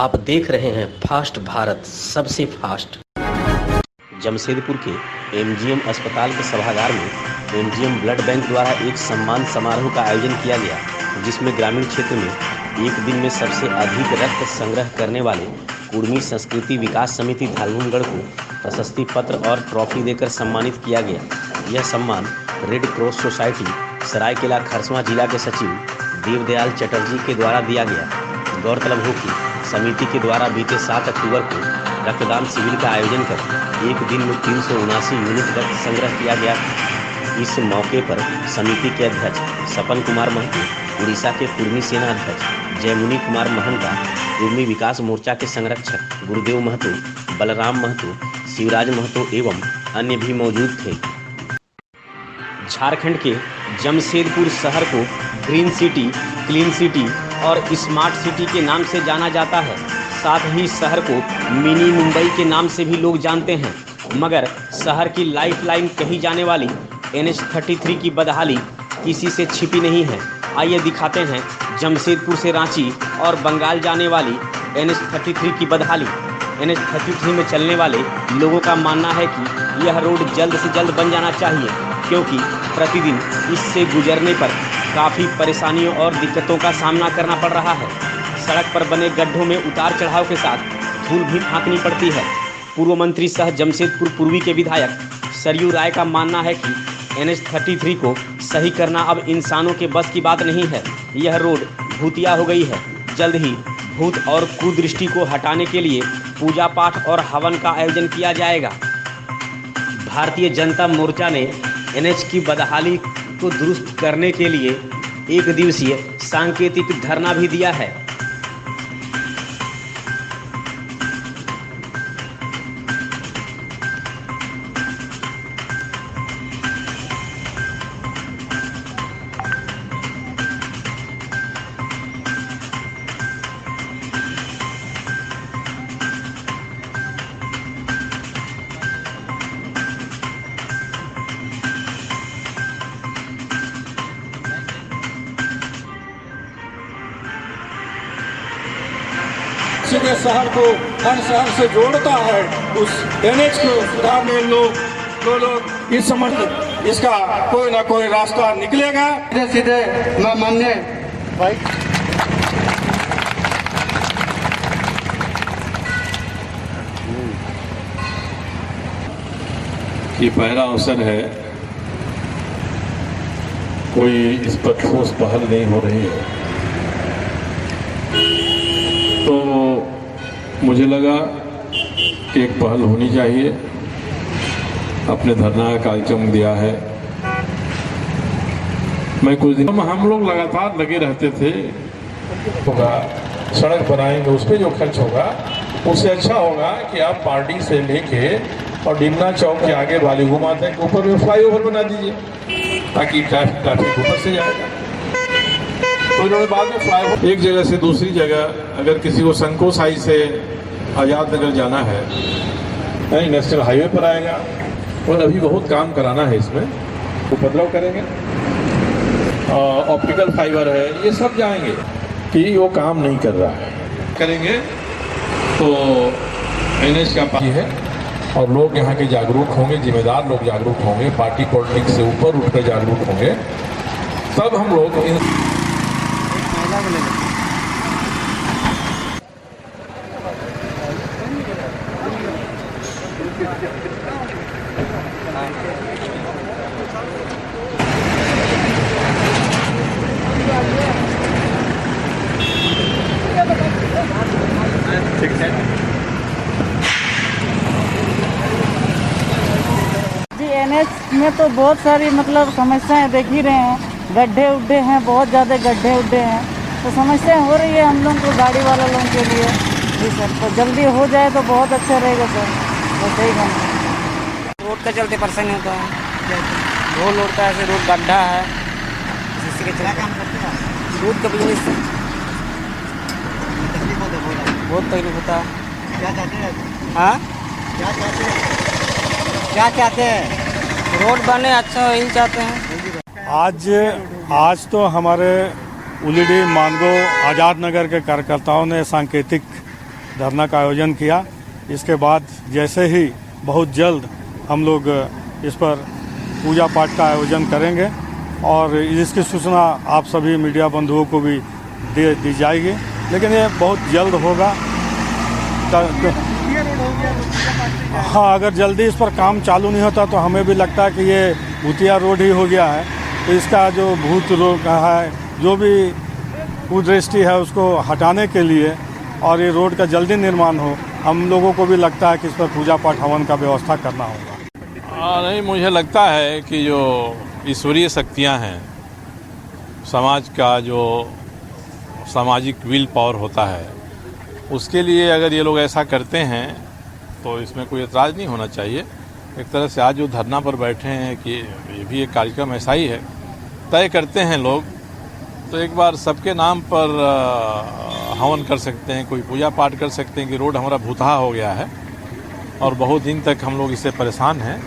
आप देख रहे हैं फास्ट भारत, सबसे फास्ट। जमशेदपुर के एमजीएम अस्पताल के सभागार में एमजीएम ब्लड बैंक द्वारा एक सम्मान समारोह का आयोजन किया गया, जिसमें ग्रामीण क्षेत्र में एक दिन में सबसे अधिक रक्त संग्रह करने वाले कुर्मी संस्कृति विकास समिति धालगुनगढ़ को प्रशस्ति पत्र और ट्रॉफी देकर सम्मानित किया गया। यह सम्मान red cross society Seraikela Kharsawan जिला के सचिव देवदयाल चटर्जी के द्वारा दिया गया। गौरतलब हो कि समिति के द्वारा बीते 7 अक्टूबर को रक्तदान शिविर का आयोजन कर एक दिन में 379 यूनिट रक्त संग्रह किया गया। इस मौके पर समिति के अध्यक्ष सपन कुमार महतो, उड़ीसा के कुर्मी सेना अध्यक्ष जयमुनि कुमार महंता, कुर्मी विकास मोर्चा के संरक्षक गुरुदेव महतो, बलराम महतो, शिवराज महतो एवं अन्य भी मौजूद थे। झारखंड के जमशेदपुर शहर को ग्रीन सिटी, क्लीन सिटी और स्मार्ट सिटी के नाम से जाना जाता है। साथ ही शहर को मिनी मुंबई के नाम से भी लोग जानते हैं, मगर शहर की लाइफलाइन कही जाने वाली NH-33 की बदहाली किसी से छिपी नहीं है। आइए दिखाते हैं जमशेदपुर से रांची और बंगाल जाने वाली NH-33 की बदहाली। NH-33 में चलने वाले लोगों का मानना है कि यह रोड जल्द से जल्द बन जाना चाहिए, क्योंकि प्रतिदिन इससे गुजरने पर काफ़ी परेशानियों और दिक्कतों का सामना करना पड़ रहा है। सड़क पर बने गड्ढों में उतार चढ़ाव के साथ धूल भी फाँकनी पड़ती है। पूर्व मंत्री सह जमशेदपुर पूर्वी के विधायक सरयू राय का मानना है कि NH-33 को सही करना अब इंसानों के बस की बात नहीं है। यह रोड भूतिया हो गई है। जल्द ही भूत और कुदृष्टि को हटाने के लिए पूजा पाठ और हवन का आयोजन किया जाएगा। भारतीय जनता मोर्चा ने NH की बदहाली को दुरुस्त करने के लिए एक दिवसीय सांकेतिक धरना भी दिया है। के शहर को हर शहर से जोड़ता है, उस NH को सुधारने लोग इस समझ इसका कोई ना कोई रास्ता निकलेगा। सीधे मैं मानने भाई ये पहला अवसर है, कोई इस पर ठोस पहल नहीं हो रही है, तो मुझे लगा कि एक पहल होनी चाहिए। अपने धरना का कार्यक्रम दिया है। मैं कुछ दिन हम लोग लगातार लगे रहते थे, होगा सड़क बनाएंगे, उस पर जो खर्च होगा उससे अच्छा होगा कि आप पार्टी से लेके और डिमना चौक के आगे वाली घुमाते हैं, ऊपर में फ्लाईओवर बना दीजिए ताकि ट्रैफिक ऊपर से जाएगा। तो इन्होंने बाद में फ्लाईओवर एक जगह से दूसरी जगह, अगर किसी को संकोसाई से आजाद नगर जाना है, नेशनल हाईवे पर आएगा। और अभी बहुत काम कराना है, इसमें उपद्रव करेंगे, ऑप्टिकल फाइबर है, ये सब जाएंगे कि वो काम नहीं कर रहा है, करेंगे तो NH का पार्टी है और लोग यहाँ के जागरूक होंगे, जिम्मेदार लोग जागरूक होंगे, पार्टी पॉलिटिक्स से ऊपर उठकर जागरूक होंगे, तब हम लोग जी NH में तो बहुत सारी मतलब समस्याएं देख ही रहे हैं। गड्ढे उड्ढे हैं, बहुत ज़्यादा गड्ढे उड्ढे हैं, तो समस्याएं हो रही है हम लोग को, गाड़ी वाला लोगों के लिए। जी सर, तो जल्दी हो जाए तो बहुत अच्छा रहेगा सर। तो सही काम रोड का चलते परेशानी होता है, रोड उड़ता है, रोड गड्ढा है, इसी के चलते काम करते हैं। रोड का बिजनेस बहुत तकलीफ होता है। क्या चाहते हैं? हाँ, क्या चाहते हैं? रोड बने अच्छा, यही चाहते हैं। आज तो हमारे उलीडी मानगो आज़ाद नगर के कार्यकर्ताओं ने सांकेतिक धरना का आयोजन किया। इसके बाद जैसे ही बहुत जल्द हम लोग इस पर पूजा पाठ का आयोजन करेंगे और इसकी सूचना आप सभी मीडिया बंधुओं को भी दे दी जाएगी, लेकिन ये बहुत जल्द होगा। हाँ, अगर जल्दी इस पर काम चालू नहीं होता तो हमें भी लगता है कि ये भूतिया रोड ही हो गया है। तो इसका जो भूत रोग है, जो भी कुदृष्टि है, उसको हटाने के लिए और ये रोड का जल्दी निर्माण हो, हम लोगों को भी लगता है कि इस पर पूजा पाठ हवन का व्यवस्था करना होगा। नहीं, मुझे लगता है कि जो ईश्वरीय शक्तियाँ हैं, समाज का जो सामाजिक विल पावर होता है, उसके लिए अगर ये लोग ऐसा करते हैं तो इसमें कोई एतराज़ नहीं होना चाहिए। एक तरह से आज जो धरना पर बैठे हैं कि ये भी एक कार्यक्रम ऐसा ही है, तय करते हैं लोग, तो एक बार सबके नाम पर हवन कर सकते हैं, कोई पूजा पाठ कर सकते हैं कि रोड हमारा भूतहा हो गया है और बहुत दिन तक हम लोग इससे परेशान हैं,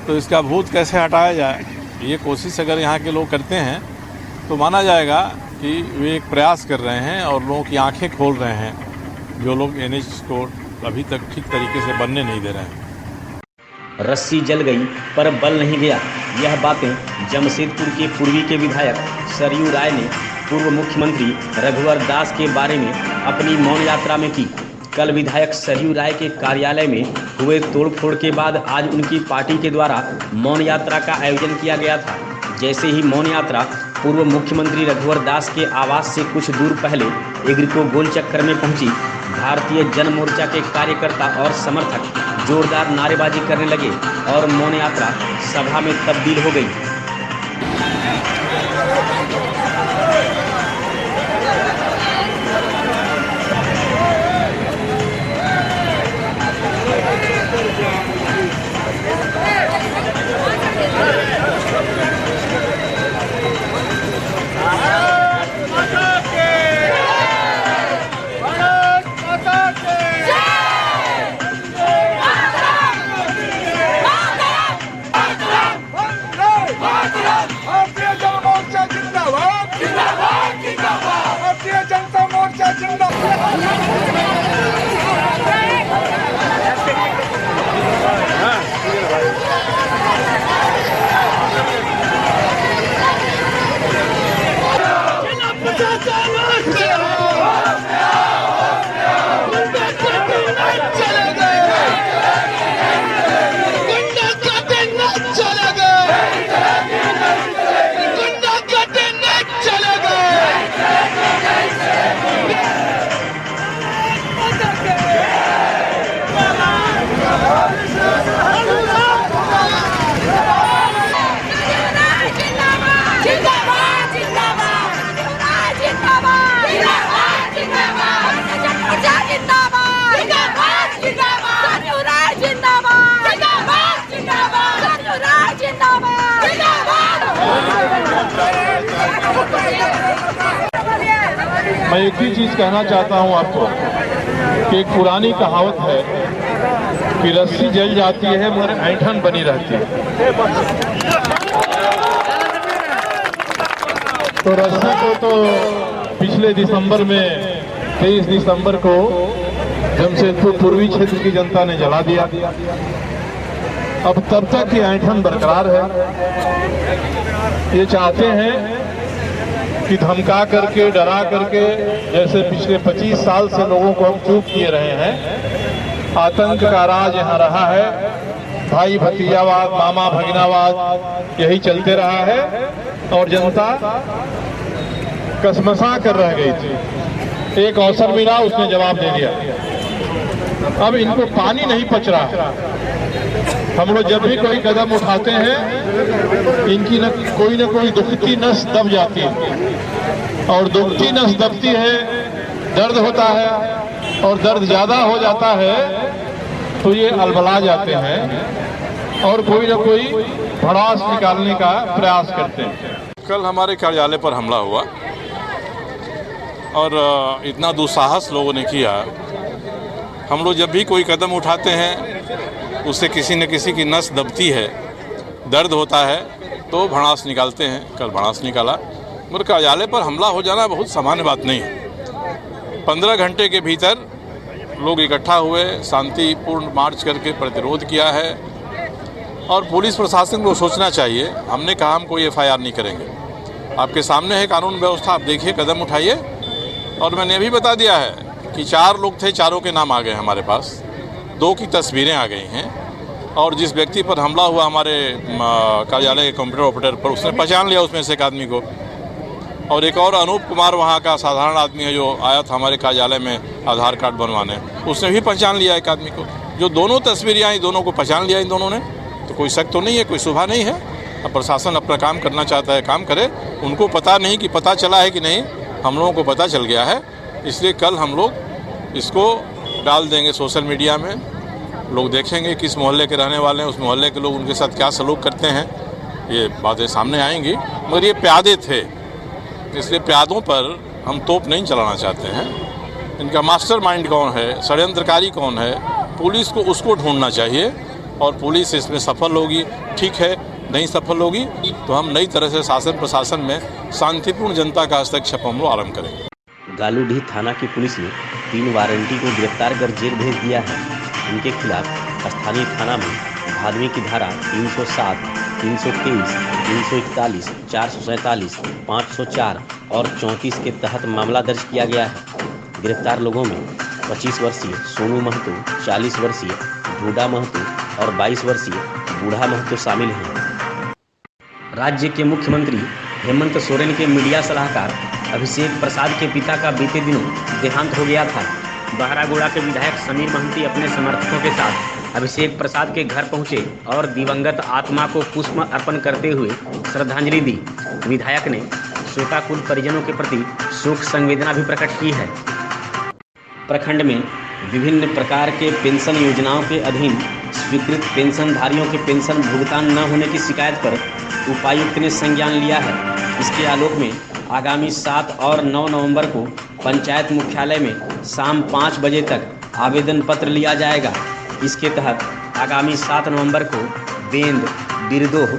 तो इसका भूत कैसे हटाया जाए, ये कोशिश अगर यहाँ के लोग करते हैं तो माना जाएगा कि वे एक प्रयास कर रहे हैं और लोगों की आंखें खोल रहे हैं, जो लोग NH को अभी तक ठीक तरीके से बनने नहीं दे रहे हैं। रस्सी जल गई पर बल नहीं गया, यह बातें जमशेदपुर के पूर्वी के विधायक सरयू राय ने पूर्व मुख्यमंत्री रघुवर दास के बारे में अपनी मौन यात्रा में की। कल विधायक सरयू राय के कार्यालय में हुए तोड़फोड़ के बाद आज उनकी पार्टी के द्वारा मौन यात्रा का आयोजन किया गया था। जैसे ही मौन यात्रा पूर्व मुख्यमंत्री रघुवर दास के आवास से कुछ दूर पहले एग्रीको गोल चक्कर में पहुंची, भारतीय जन मोर्चा के कार्यकर्ता और समर्थक जोरदार नारेबाजी करने लगे और मौन यात्रा सभा में तब्दील हो गई। मैं एक ही चीज़ कहना चाहता हूं आपको कि एक पुरानी कहावत है कि रस्सी जल जाती है मगर ऐंठन बनी रहती है। तो रस्सी को तो पिछले दिसंबर में 23 दिसंबर को जमशेदपुर पूर्वी क्षेत्र की जनता ने जला दिया। अब तब तक ये ऐंठन बरकरार है। ये चाहते हैं कि धमका करके, डरा करके, जैसे पिछले 25 साल से लोगों को हम चूप किए रहे हैं, आतंक का राज यहाँ रहा है। भाई भतीजावाद, मामा भगिनावाद यही चलते रहा है और जनता कसमसा कर रह गई थी। एक अवसर मिला, उसने जवाब दे दिया। अब इनको पानी नहीं पच रहा है। हम लोग जब भी कोई कदम उठाते हैं, इनकी न कोई दुखती नस दब जाती है और दुखती नस दबती है, दर्द होता है और दर्द ज़्यादा हो जाता है तो ये अलबला जाते हैं और कोई न कोई भड़ास निकालने का प्रयास करते हैं। कल हमारे कार्यालय पर हमला हुआ और इतना दुस्साहस लोगों ने किया। हम लोग जब भी कोई कदम उठाते हैं उससे किसी न किसी की नस दबती है, दर्द होता है तो भड़ास निकालते हैं। कल भड़ास निकाला, मगर कार्यालय पर हमला हो जाना बहुत सामान्य बात नहीं है। 15 घंटे के भीतर लोग इकट्ठा हुए, शांतिपूर्ण मार्च करके प्रतिरोध किया है। और पुलिस प्रशासन को सोचना चाहिए, हमने कहा हम कोई FIR नहीं करेंगे, आपके सामने है कानून व्यवस्था, आप देखिए, कदम उठाइए। और मैंने अभी बता दिया है कि 4 लोग थे, चारों के नाम आ गए हमारे पास, 2 की तस्वीरें आ गई हैं। और जिस व्यक्ति पर हमला हुआ हमारे कार्यालय के कंप्यूटर ऑपरेटर पर, उसने पहचान लिया उसमें से एक आदमी को। और एक और अनूप कुमार वहाँ का साधारण आदमी है जो आया था हमारे कार्यालय में आधार कार्ड बनवाने, उसने भी पहचान लिया एक आदमी को। जो दोनों तस्वीरें आई, दोनों को पहचान लिया इन दोनों ने, तो कोई शक तो नहीं है, कोई शुबा नहीं है। अब प्रशासन अपना काम करना चाहता है, काम करे। उनको पता नहीं कि पता चला है कि नहीं, हम लोगों को पता चल गया है। इसलिए कल हम लोग इसको डाल देंगे सोशल मीडिया में, लोग देखेंगे किस मोहल्ले के रहने वाले हैं, उस मोहल्ले के लोग उनके साथ क्या सलूक करते हैं, ये बातें सामने आएंगी। मगर ये प्यादे थे, इसलिए प्यादों पर हम तोप नहीं चलाना चाहते हैं। इनका मास्टरमाइंड कौन है, षड्यंत्रकारी कौन है, पुलिस को उसको ढूंढना चाहिए। और पुलिस इसमें सफल होगी, ठीक है, नहीं सफल होगी तो हम नई तरह से शासन प्रशासन में शांतिपूर्ण जनता का हस्तक्षेप हम लोग आरम्भ करेंगे। गालूडीह थाना की पुलिस ने 3 वारंटी को गिरफ्तार कर जेल भेज दिया है। इनके खिलाफ स्थानीय थाना में भादवी की धारा 307, 323, 341, 447, 504 और 34 के तहत मामला दर्ज किया गया है। गिरफ्तार लोगों में 25 वर्षीय सोनू महतो, 40 वर्षीय बूढ़ा महतो और 22 वर्षीय बूढ़ा महतो शामिल हैं। राज्य के मुख्यमंत्री हेमंत सोरेन के मीडिया सलाहकार अभिषेक प्रसाद के पिता का बीते दिनों देहांत हो गया था। बहरागोड़ा के विधायक समीर महंती अपने समर्थकों के साथ अभिषेक प्रसाद के घर पहुंचे और दिवंगत आत्मा को पुष्प अर्पण करते हुए श्रद्धांजलि दी। विधायक ने शोकाकुल परिजनों के प्रति शोक संवेदना भी प्रकट की है। प्रखंड में विभिन्न प्रकार के पेंशन योजनाओं के अधीन स्वीकृत पेंशनधारियों के पेंशन भुगतान न होने की शिकायत पर उपायुक्त ने संज्ञान लिया है। इसके आलोक में आगामी 7 और 9 नवंबर को पंचायत मुख्यालय में शाम 5 बजे तक आवेदन पत्र लिया जाएगा। इसके तहत आगामी 7 नवंबर को बेंद, बिरदोह,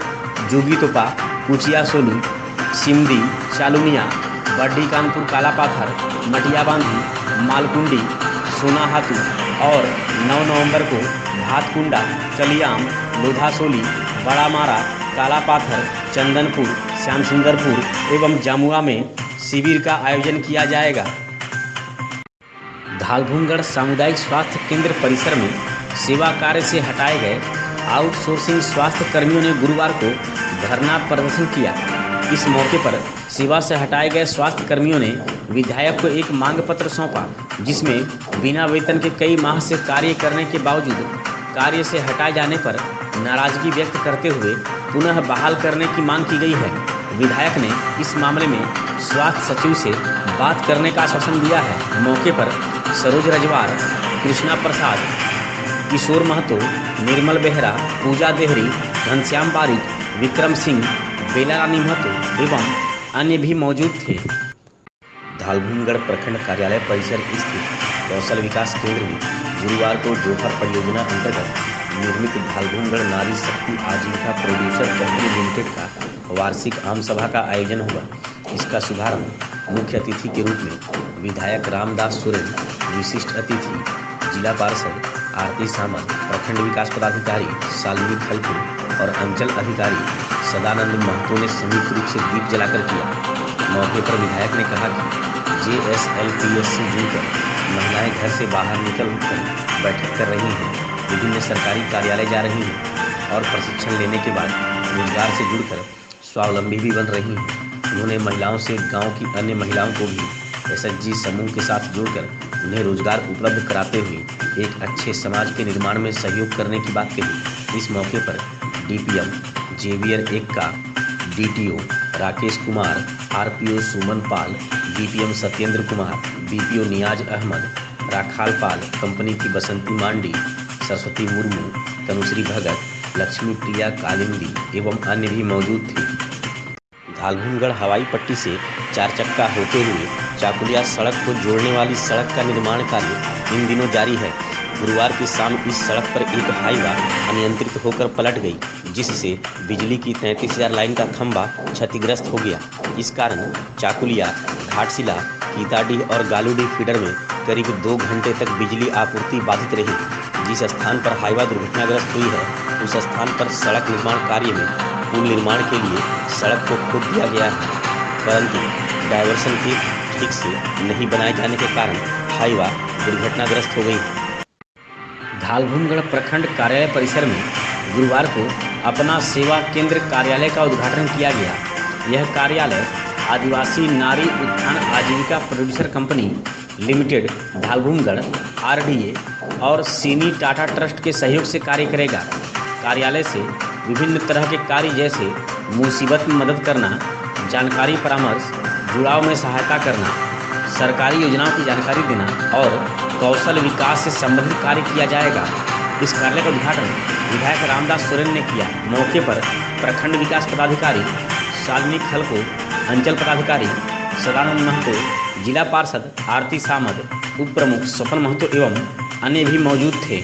जोगीतोपा, कुचिया सोनी, सिमदी, चालुमिया, बड्डी कानपुर, कालापाथर, मटियाबांधी, मालकुंडी, सोनाहातू और 9 नवंबर को भातकुंडा, कलियाम, लोधासोली, बड़ा मारा, कालापाथर, चंदनपुर, श्यामसुंदरपुर एवं जामुआ में शिविर का आयोजन किया जाएगा। धालभूमगढ़ सामुदायिक स्वास्थ्य केंद्र परिसर में सेवा कार्य से हटाए गए आउटसोर्सिंग स्वास्थ्य कर्मियों ने गुरुवार को धरना प्रदर्शन किया। इस मौके पर सेवा से हटाए गए स्वास्थ्य कर्मियों ने विधायक को एक मांग पत्र सौंपा, जिसमें बिना वेतन के कई माह से कार्य करने के बावजूद कार्य से हटाए जाने पर नाराजगी व्यक्त करते हुए पुनः बहाल करने की मांग की गई है। विधायक ने इस मामले में स्वास्थ्य सचिव से बात करने का आश्वासन दिया है। मौके पर सरोज रजवार, कृष्णा प्रसाद, किशोर महतो, निर्मल बेहरा, पूजा देहरी, घनश्याम बारिक, विक्रम सिंह, बेला रानी महतो एवं अन्य भी मौजूद थे। धालभूमगढ़ प्रखंड कार्यालय परिसर स्थित कौशल विकास केंद्र में गुरुवार को जोहर परियोजना अंतर्गत निर्मित धालभूमगढ़ नारी शक्ति आजीविका प्रोड्यूसर कंपनी लिमिटेड का वार्षिक आम सभा का आयोजन हुआ। इसका शुभारंभ मुख्य अतिथि के रूप में विधायक रामदास सोरेन, विशिष्ट अतिथि जिला पार्षद आरती सामंत, प्रखंड विकास पदाधिकारी शालिनी खलपुर और अंचल अधिकारी सदानंद महतो ने संयुक्त रूप से दीप जलाकर किया। मौके पर विधायक ने कहा कि JSLPS से जुड़कर महिलाएं घर से बाहर निकलकर बैठक कर रही हैं, विभिन्न सरकारी कार्यालय जा रही हैं और प्रशिक्षण लेने के बाद रोजगार से जुड़कर स्वावलंबी भी बन रही हैं। उन्होंने महिलाओं से गांव की अन्य महिलाओं को भी SHG समूह के साथ जोड़कर उन्हें रोजगार उपलब्ध कराते हुए एक अच्छे समाज के निर्माण में सहयोग करने की बात कही। इस मौके पर DPM जेवियर 1 का DTO राकेश कुमार, RPO सुमन पाल, DPM सत्येंद्र कुमार, BPO नियाज अहमद, राखाल पाल, कंपनी की बसंती मांडी, सरस्वती मुर्मू, तनुश्री भगत, लक्ष्मी प्रिया कालिंदी एवं अन्य भी मौजूद थे। धालभूमगढ़ हवाई पट्टी से 4 चक्का होते हुए चाकुलिया सड़क को जोड़ने वाली सड़क का निर्माण कार्य इन दिनों जारी है। गुरुवार की शाम इस सड़क पर एक हाईवा अनियंत्रित होकर पलट गई, जिससे बिजली की 33,000 लाइन का खंभा क्षतिग्रस्त हो गया। इस कारण चाकुलिया, घाटशिला, कीताडीह और गालूडीह फीडर में करीब 2 घंटे तक बिजली आपूर्ति बाधित रही। जिस स्थान पर हाईवा दुर्घटनाग्रस्त हुई है उस स्थान पर सड़क निर्माण कार्य में पुल निर्माण के लिए सड़क को खोद दिया गया है, परंतु डायवर्सन के ठीक से नहीं बनाए जाने के कारण हाईवा दुर्घटनाग्रस्त हो गई। धालभूमगढ़ प्रखंड कार्यालय परिसर में गुरुवार को अपना सेवा केंद्र कार्यालय का उद्घाटन किया गया। यह कार्यालय आदिवासी नारी उत्थान आजीविका producer company limited Dhalbhumgarh RDA और सीनी टाटा ट्रस्ट के सहयोग से कार्य करेगा। कार्यालय से विभिन्न तरह के कार्य जैसे मुसीबत में मदद करना, जानकारी परामर्श, जुड़ाव में सहायता करना, सरकारी योजनाओं की जानकारी देना और कौशल विकास से संबंधित कार्य किया जाएगा। इस कार्यालय का उद्घाटन विधायक रामदास सोरेन ने किया। मौके पर प्रखंड विकास पदाधिकारी शालिनी खलको, अंचल पदाधिकारी सदानंद महतो, जिला पार्षद आरती सामद, उप प्रमुख स्वपन महतो एवं अन्य भी मौजूद थे।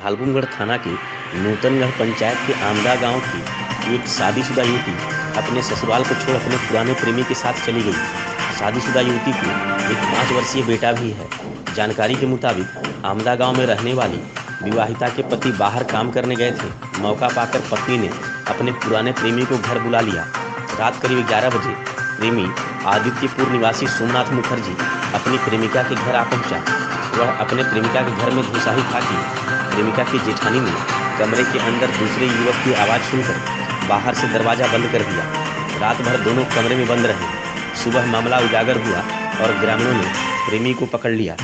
धालभूमगढ़ थाना के नूतनगढ़ पंचायत के आमदा गांव की एक शादीशुदा युवती अपने ससुराल को छोड़ अपने पुराने प्रेमी के साथ चली गई। शादीशुदा युवती को एक 5 वर्षीय बेटा भी है। जानकारी के मुताबिक आमदा गांव में रहने वाली विवाहिता के पति बाहर काम करने गए थे। मौका पाकर पत्नी ने अपने पुराने प्रेमी को घर बुला लिया। रात करीब 11 बजे प्रेमी आदित्यपुर निवासी सोमनाथ मुखर्जी अपनी प्रेमिका के घर आ पहुंचा। वह अपने प्रेमिका के घर में घुसा ही था कि प्रेमिका की जेठानी ने कमरे के अंदर दूसरे युवक की आवाज़ सुनकर बाहर से दरवाज़ा बंद कर दिया। रात भर दोनों कमरे में बंद रहे। सुबह मामला उजागर हुआ और ग्रामीणों ने प्रेमी को पकड़ लिया।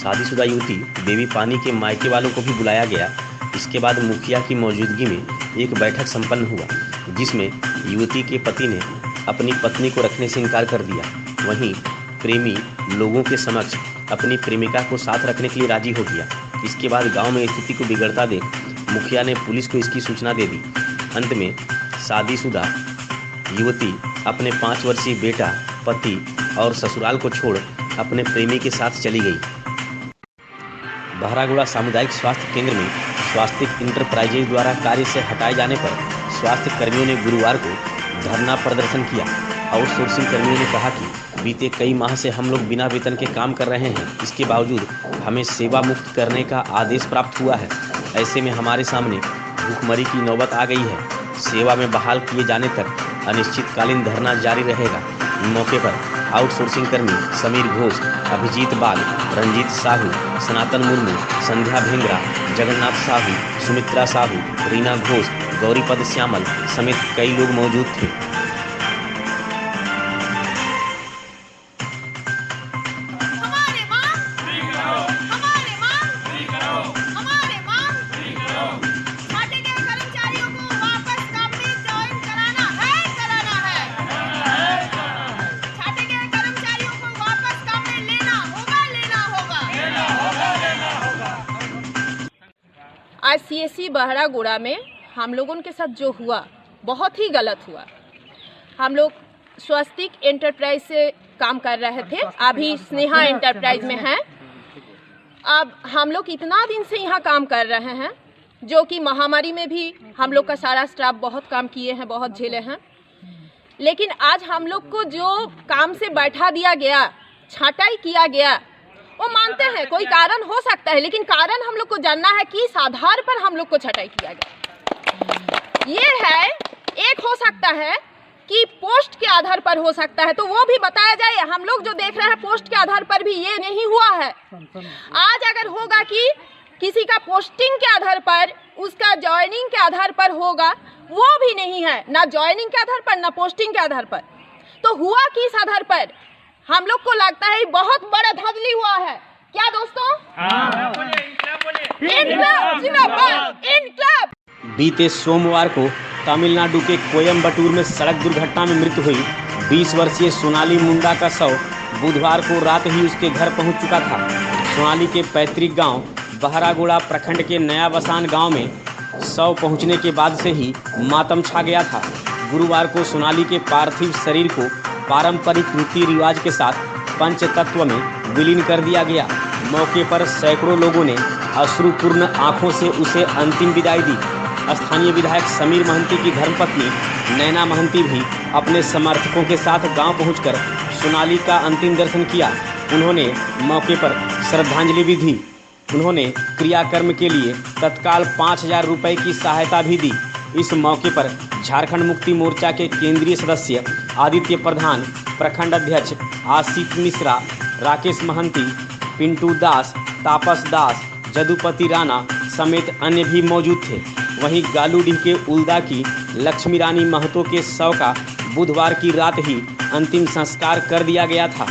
शादीशुदा युवती देवी पानी के मायके वालों को भी बुलाया गया। इसके बाद मुखिया की मौजूदगी में एक बैठक संपन्न हुआ, जिसमें युवती के पति ने अपनी पत्नी को रखने से इनकार कर दिया। वहीं प्रेमी लोगों के समक्ष अपनी प्रेमिका को साथ रखने के लिए राजी हो गया। इसके बाद गांव में स्थिति को बिगड़ता देख मुखिया ने पुलिस को इसकी सूचना दे दी। अंत में शादीशुदा युवती अपने 5 वर्षीय बेटा, पति और ससुराल को छोड़ अपने प्रेमी के साथ चली गई। बहरागोड़ा सामुदायिक स्वास्थ्य केंद्र में स्वास्थ्य इंटरप्राइजेज द्वारा कार्य से हटाए जाने पर स्वास्थ्य कर्मियों ने गुरुवार को धरना प्रदर्शन किया। आउटसोर्सिंग कर्मियों ने कहा कि बीते कई माह से हम लोग बिना वेतन के काम कर रहे हैं। इसके बावजूद हमें सेवा मुक्त करने का आदेश प्राप्त हुआ है। ऐसे में हमारे सामने भूखमरी की नौबत आ गई है। सेवा में बहाल किए जाने तक अनिश्चितकालीन धरना जारी रहेगा। मौके पर आउटसोर्सिंग कर्मी समीर घोष, अभिजीत बाल, रंजीत साहू, सनातन मुर्मू, संध्या भेंगरा, जगन्नाथ साहू, सुमित्रा साहू, रीना घोष, गौरीपद श्यामल समेत कई लोग मौजूद थे। आज CSC बहरागोड़ा में हम लोगों के साथ जो हुआ बहुत ही गलत हुआ। हम लोग स्वस्तिक एंटरप्राइज से काम कर रहे थे, अभी स्नेहा एंटरप्राइज में हैं। अब हम लोग इतना दिन से यहाँ काम कर रहे हैं, जो कि महामारी में भी हम लोग का सारा स्टाफ बहुत काम किए हैं, बहुत झेले हैं। लेकिन आज हम लोग को जो काम से बैठा दिया गया, छांटाई किया गया, वो मानते हैं कोई कारण हो सकता है, लेकिन कारण हम लोग को जानना है कि किस आधार पर हम लोग को छटाई किया गया। ये है, एक हो सकता है कि पोस्ट के आधार पर हो सकता है, तो वो भी बताया जाए। हम लोग जो देख रहे हैं पोस्ट के आधार पर भी ये नहीं हुआ है। आज अगर होगा कि किसी का पोस्टिंग के आधार पर, उसका ज्वाइनिंग के आधार पर होगा, वो भी नहीं है, ना ज्वाइनिंग के आधार पर ना पोस्टिंग के आधार पर। तो हुआ किस आधार पर? हम लोग को लगता है बहुत बड़ा धांधली हुआ है। क्या दोस्तों? इनकलाब जिंदाबाद, इनकलाब। बीते सोमवार को तमिलनाडु के कोयम्बटूर में सड़क दुर्घटना में मृत्यु हुई 20 वर्षीय सोनाली मुंडा का शव बुधवार को रात ही उसके घर पहुंच चुका था। सोनाली के पैतृक गांव बहरागोड़ा प्रखंड के नया बसान गांव में शव पहुंचने के बाद से ही मातम छा गया था। गुरुवार को सोनाली के पार्थिव शरीर को पारंपरिक रीति रिवाज के साथ पंचतत्व में विलीन कर दिया गया। मौके पर सैकड़ों लोगों ने अश्रुपूर्ण आंखों से उसे अंतिम विदाई दी। स्थानीय विधायक समीर महंती की धर्मपत्नी नैना महंती भी अपने समर्थकों के साथ गांव पहुंचकर सोनाली का अंतिम दर्शन किया। उन्होंने मौके पर श्रद्धांजलि भी दी। उन्होंने क्रियाकर्म के लिए तत्काल 5,000 रुपये की सहायता भी दी। इस मौके पर झारखंड मुक्ति मोर्चा के केंद्रीय सदस्य आदित्य प्रधान, प्रखंड अध्यक्ष आशिक मिश्रा, राकेश महंती, पिंटू दास, तापस दास, जदुपति राणा समेत अन्य भी मौजूद थे। वहीं गालूडीह के उल्दा की लक्ष्मी रानी महतो के शव का बुधवार की रात ही अंतिम संस्कार कर दिया गया था।